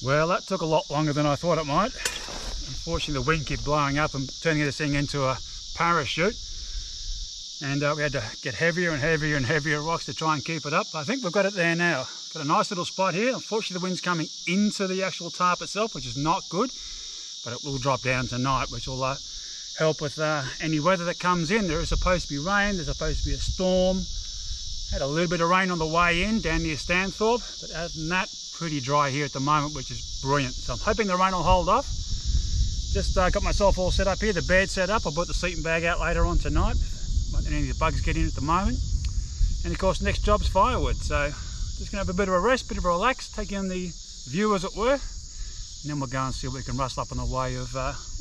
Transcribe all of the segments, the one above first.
Well, that took a lot longer than I thought it might. Unfortunately, the wind kept blowing up and turning this thing into a parachute. And we had to get heavier and heavier and heavier rocks to try and keep it up. I think we've got it there now. Got a nice little spot here. Unfortunately, the wind's coming into the actual tarp itself, which is not good. But it will drop down tonight, which will help with any weather that comes in. There is supposed to be rain. There's supposed to be a storm. Had a little bit of rain on the way in down near Stanthorpe. But other than that, pretty dry here at the moment, which is brilliant. So I'm hoping the rain will hold off. Just got myself all set up here, the bed set up. I'll put the sleeping bag out later on tonight. Won't let any of the bugs get in at the moment. And of course, next job's firewood. So just gonna have a bit of a rest, bit of a relax, take in the view as it were. And then we'll go and see what we can rustle up in the way of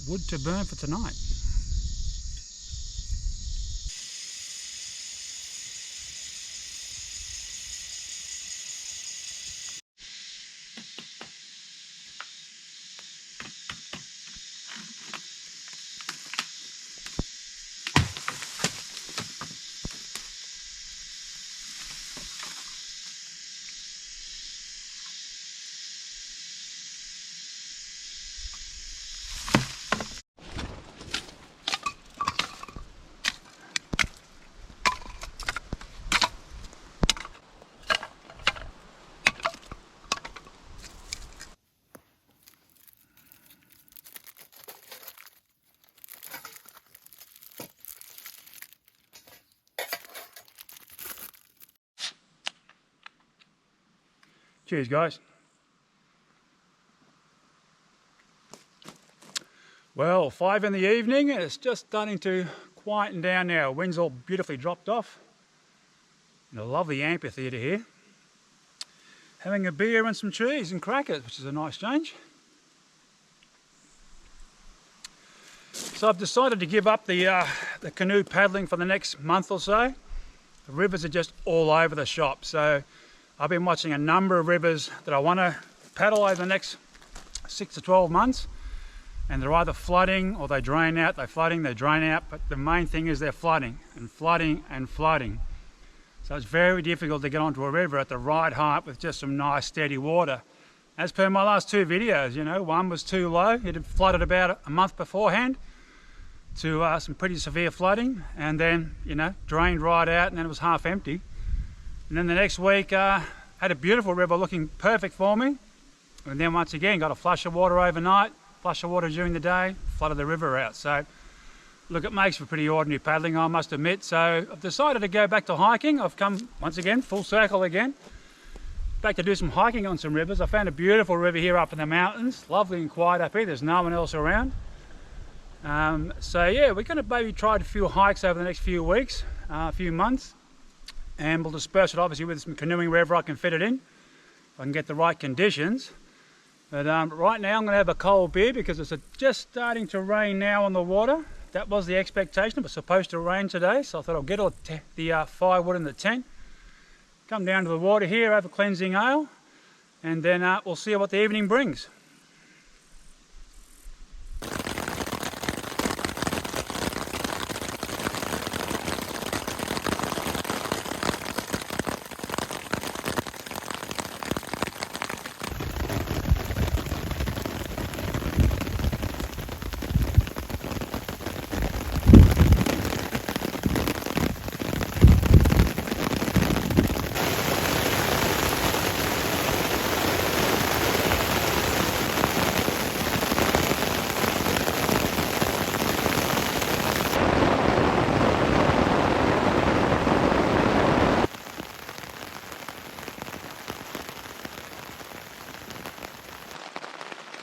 wood to burn for tonight. Cheers, guys. Well, 5 in the evening, and it's just starting to quieten down now. Wind's all beautifully dropped off. In a lovely amphitheatre here. Having a beer and some cheese and crackers, which is a nice change. So I've decided to give up the canoe paddling for the next month or so. The rivers are just all over the shop, so I've been watching a number of rivers that I want to paddle over the next 6 to 12 months, and they're either flooding or they drain out. They're flooding, they drain out, but the main thing is they're flooding and flooding and flooding. So it's very difficult to get onto a river at the right height with just some nice steady water. As per my last 2 videos, you know, one was too low. It had flooded about a month beforehand to some pretty severe flooding, and then, you know, drained right out, and then it was half empty. And then the next week, had a beautiful river looking perfect for me. And then once again, got a flush of water overnight, flush of water during the day, flooded the river out. So, look, it makes for pretty ordinary paddling, I must admit. So I've decided to go back to hiking. I've come, once again, full circle again. Back to do some hiking on some rivers. I found a beautiful river here up in the mountains. Lovely and quiet up here. There's no one else around. So yeah, we're going to maybe try a few hikes over the next few weeks, a few months. And we'll disperse it obviously with some canoeing wherever I can fit it in, if I can get the right conditions. But right now I'm going to have a cold beer because it's just starting to rain now on the water. That was the expectation. It was supposed to rain today, so I thought I'll get all the firewood in the tent, come down to the water here, have a cleansing ale, and then we'll see what the evening brings.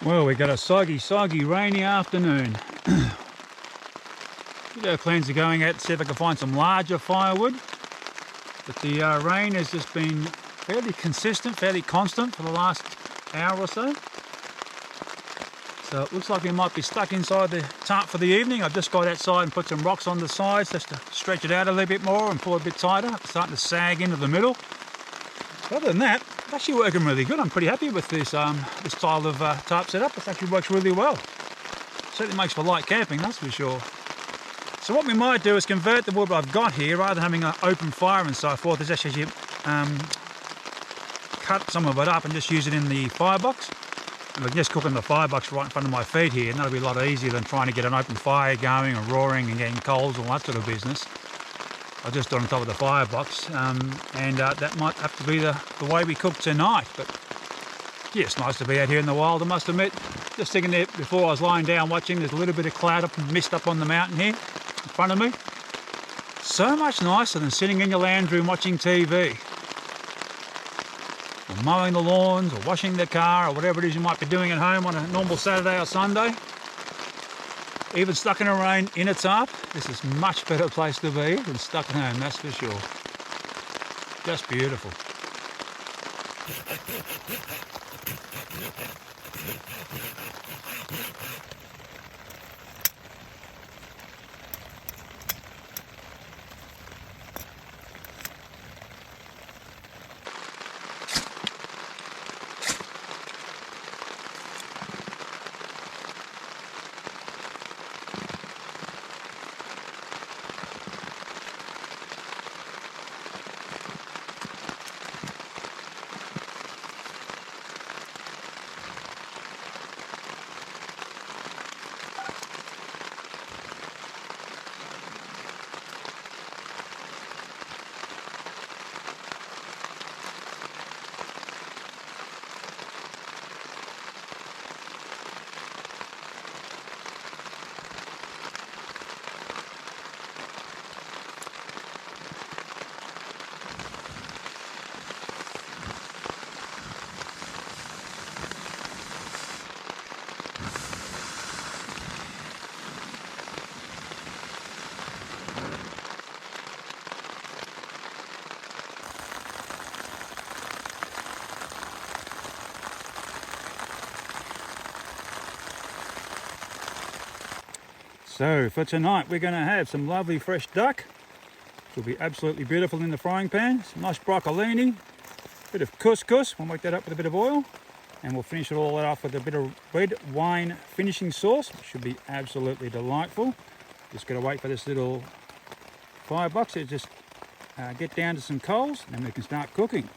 Well, we got a soggy, rainy afternoon. Video cleanser going out to see if I can find some larger firewood. But the rain has just been fairly consistent, fairly constant for the last hour or so. So it looks like we might be stuck inside the tarp for the evening. I've just got outside and put some rocks on the sides just to stretch it out a little bit more and pull it a bit tighter. It's starting to sag into the middle. But other than that, it's actually working really good. I'm pretty happy with this this style of tarp setup. It actually works really well. Certainly makes for light camping, that's for sure. So what we might do is convert the wood I've got here, rather than having an open fire and so forth, is actually cut some of it up and just use it in the firebox. And we're just cooking the firebox right in front of my feet here, and that'll be a lot easier than trying to get an open fire going and roaring and getting coals and all that sort of business. I'll just do it on top of the firebox, and that might have to be the way we cook tonight. But yeah, it's nice to be out here in the wild, I must admit. Just thinking there before I was lying down watching, there's a little bit of cloud up and mist up on the mountain here in front of me. So much nicer than sitting in your lounge room watching TV, or mowing the lawns, or washing the car, or whatever it is you might be doing at home on a normal Saturday or Sunday. Even stuck in the rain in a tarp, this is a much better place to be than stuck at home, that's for sure. Just beautiful. So for tonight we're going to have some lovely fresh duck, which will be absolutely beautiful in the frying pan. Some nice broccolini, a bit of couscous, we'll make that up with a bit of oil, and we'll finish it all off with a bit of red wine finishing sauce, which should be absolutely delightful. Just got to wait for this little firebox to just get down to some coals, and then we can start cooking.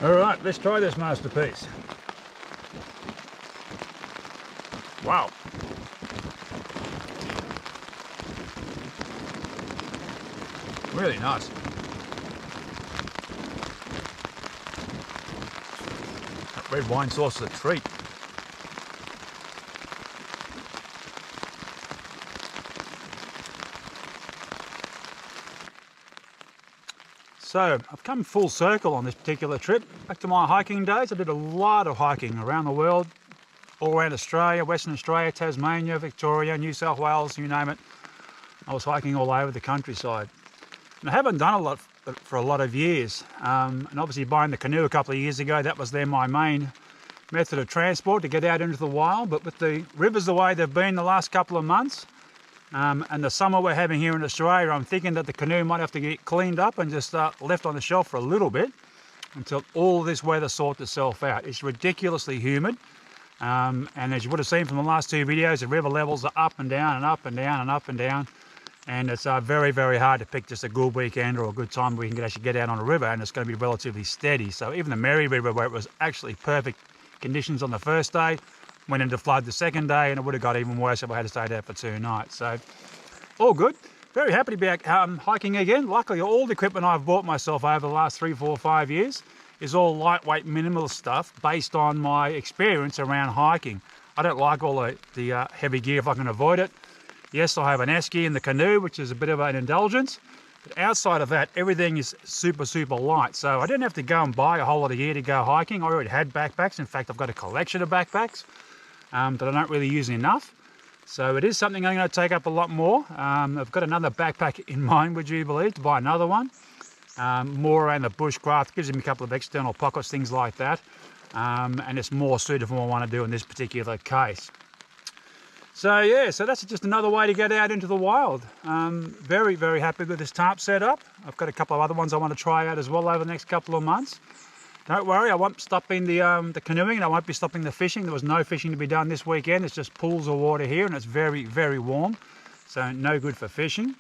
All right, let's try this masterpiece. Wow. Really nice. red wine sauce is a treat. So I've come full circle on this particular trip. Back to my hiking days. I did a lot of hiking around the world, all around Australia, Western Australia, Tasmania, Victoria, New South Wales, you name it. I was hiking all over the countryside. And I haven't done a lot for a lot of years. And obviously buying the canoe a couple of years ago, that was then my main method of transport to get out into the wild. But with the rivers the way they've been the last couple of months, and the summer we're having here in Australia, I'm thinking that the canoe might have to get cleaned up and just left on the shelf for a little bit until all this weather sorts itself out. It's ridiculously humid, and as you would have seen from the last two videos, the river levels are up and down and up and down and up and down, and it's very, very hard to pick just a good weekend or a good time where you can actually get out on a river and it's going to be relatively steady. So even the Mary River, where it was actually perfect conditions on the first day, went into flood the second day, and it would have got even worse if I had to stay there for 2 nights. So all good. Very happy to be back hiking again. Luckily, all the equipment I've bought myself over the last 3, 4, 5 years is all lightweight, minimal stuff based on my experience around hiking. I don't like all the heavy gear if I can avoid it. Yes, I have an esky in the canoe, which is a bit of an indulgence. But outside of that, everything is super, super light. So I didn't have to go and buy a whole lot of gear to go hiking. I already had backpacks. In fact, I've got a collection of backpacks that I don't really use enough. So it is something I'm going to take up a lot more. I've got another backpack in mind, would you believe, to buy another one. More around the Bushcraft, gives me a couple of external pockets, things like that. And it's more suited for what I want to do in this particular case. So yeah, so that's just another way to get out into the wild. Very, very happy with this tarp setup. I've got a couple of other ones I want to try out as well over the next couple of months. Don't worry, I won't be stopping the canoeing, and I won't be stopping the fishing. There was no fishing to be done this weekend. It's just pools of water here, and it's very, very warm, so no good for fishing.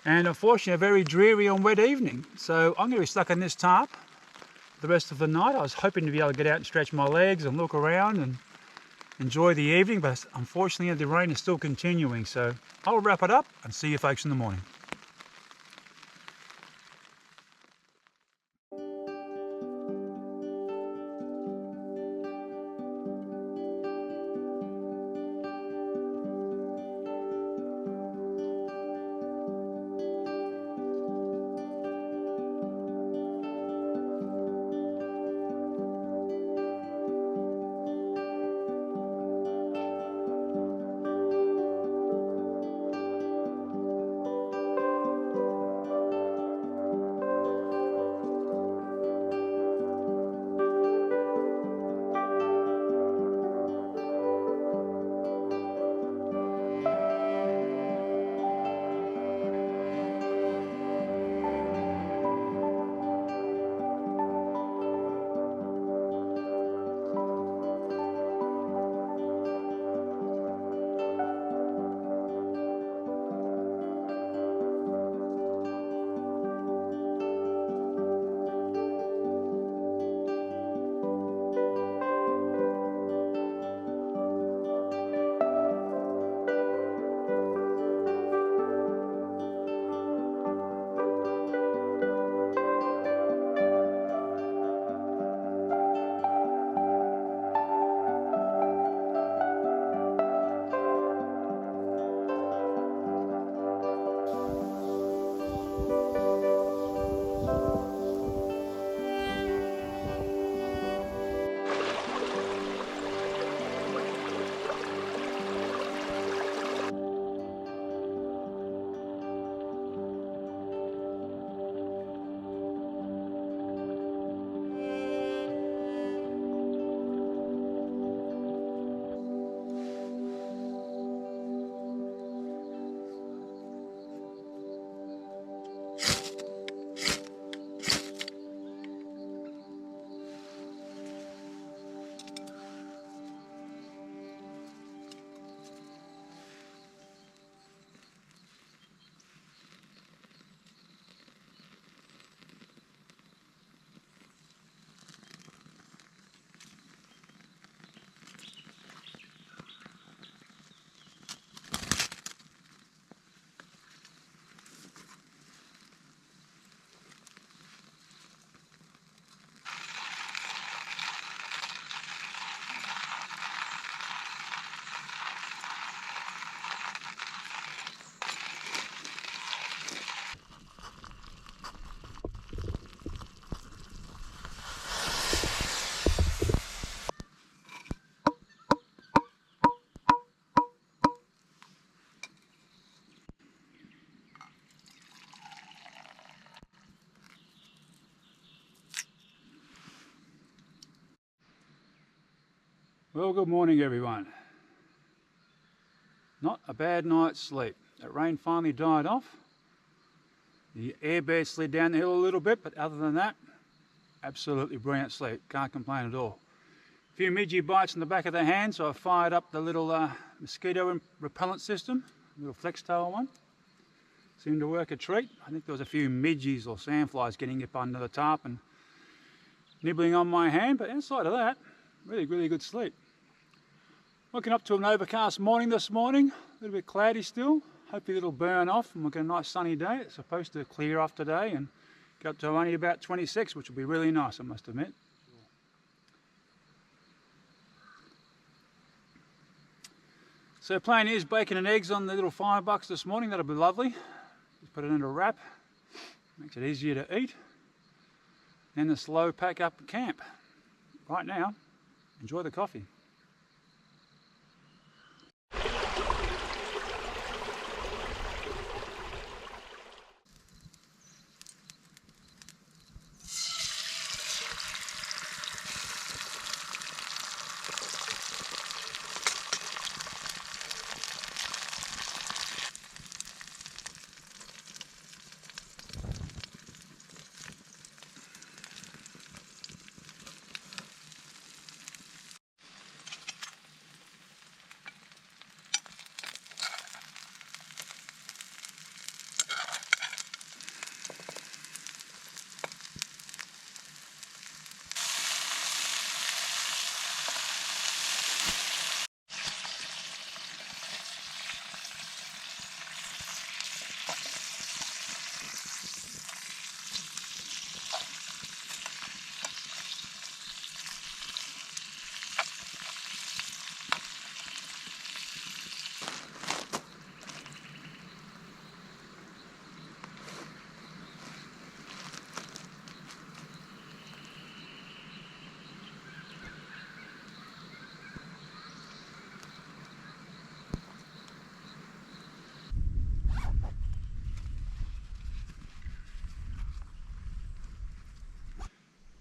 And unfortunately, a very dreary and wet evening. So I'm going to be stuck in this tarp the rest of the night. I was hoping to be able to get out and stretch my legs and look around and enjoy the evening, but unfortunately the rain is still continuing. So I'll wrap it up and see you folks in the morning. Well, good morning everyone. Not a bad night's sleep. That rain finally died off. The air bed slid down the hill a little bit, but other than that, absolutely brilliant sleep. Can't complain at all. A few midgy bites in the back of the hand, so I fired up the little mosquito repellent system, little flex tail one. Seemed to work a treat. I think there was a few midgies or sandflies getting up under the tarp and nibbling on my hand, but outside of that, really good sleep. Waking up to an overcast morning this morning, a little bit cloudy still. Hopefully it'll burn off and we'll get a nice sunny day. It's supposed to clear off today and get up to only about 26, which will be really nice, I must admit. So plan is bacon and eggs on the little firebox this morning. That'll be lovely. Just put it in a wrap, makes it easier to eat. Then the slow pack up camp. Right now, enjoy the coffee.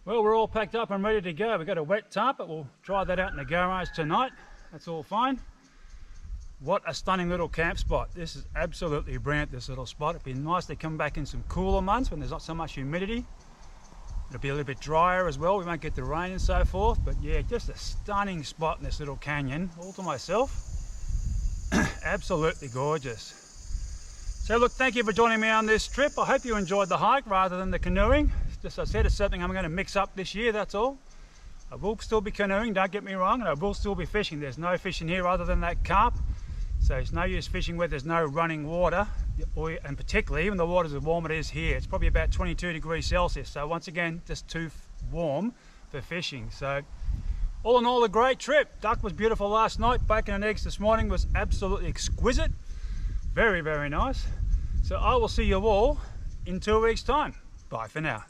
Well, we're all packed up and ready to go. We've got a wet tarp, but we'll try that out in the garage tonight. That's all fine. What a stunning little camp spot. This is absolutely brilliant, this little spot. It'd be nice to come back in some cooler months when there's not so much humidity. It'll be a little bit drier as well. We won't get the rain and so forth, but yeah, just a stunning spot in this little canyon, all to myself. Absolutely gorgeous. So look, thank you for joining me on this trip. I hope you enjoyed the hike rather than the canoeing. Just as I said, it's something I'm going to mix up this year, that's all. I will still be canoeing, don't get me wrong, and I will still be fishing. There's no fishing here other than that carp, so it's no use fishing where there's no running water, and particularly even the water's as warm as it is here. It's probably about 22 degrees Celsius, so once again, just too warm for fishing. So all in all, a great trip. Duck was beautiful last night. Bacon and eggs this morning was absolutely exquisite. Very nice. So I will see you all in 2 weeks' time. Bye for now.